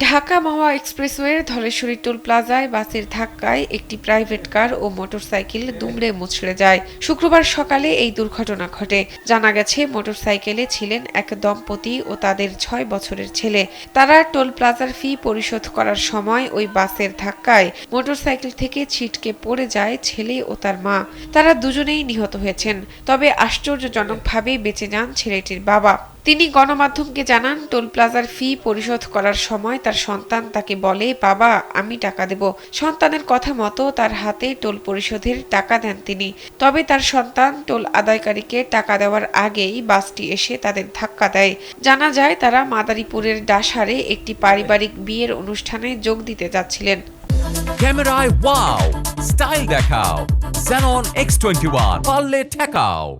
ঢাকা মাওয়া এক্সপ্রেসওয়ের Dhaleshwari toll প্লাজায় বাসের ধাক্কায় একটি প্রাইভেট কার ও মোটরসাইকেল দুমড়ে মুচড়ে যায়। শুক্রবার সকালে এই দুর্ঘটনা ঘটে। জানা গেছে, মোটরসাইকেলে ছিলেন এক দম্পতি ও তাদের ৬ বছরের ছেলে। তারা টোল প্লাজার ফি পরিশোধ করার সময় ওই বাসের ধাক্কায় মোটরসাইকেল থেকে ছিটকে পড়ে যায় ছেলে ও তার মা। তারা দুজনেই নিহত হয়েছেন। তবে আশ্চর্যজনকভাবে বেঁচে যান ছেলেটির বাবা। তিনি গণমাধ্যমকে জানান, টোল প্লাজার ফি পরিশোধ করার সময় তার সন্তান তাকে বলে, বাবা আমি টাকা দেব। সন্তানের কথা মতো তার হাতে টোল পরিশোধের টাকা দেন তিনি। তবে তার সন্তান টোল আদায়কারীকে টাকা দেওয়ার আগেই বাসটি এসে তাদের ধাক্কা দেয়। জানা যায়, তারা মাদারীপুরের ডাসারে একটি পারিবারিক বিয়ের অনুষ্ঠানে যোগ দিতে যাচ্ছিলেন। ক্যামেরায় ওয়াও, স্টাইল দেখাও, Xenon X21 পারলে ঠেকাও।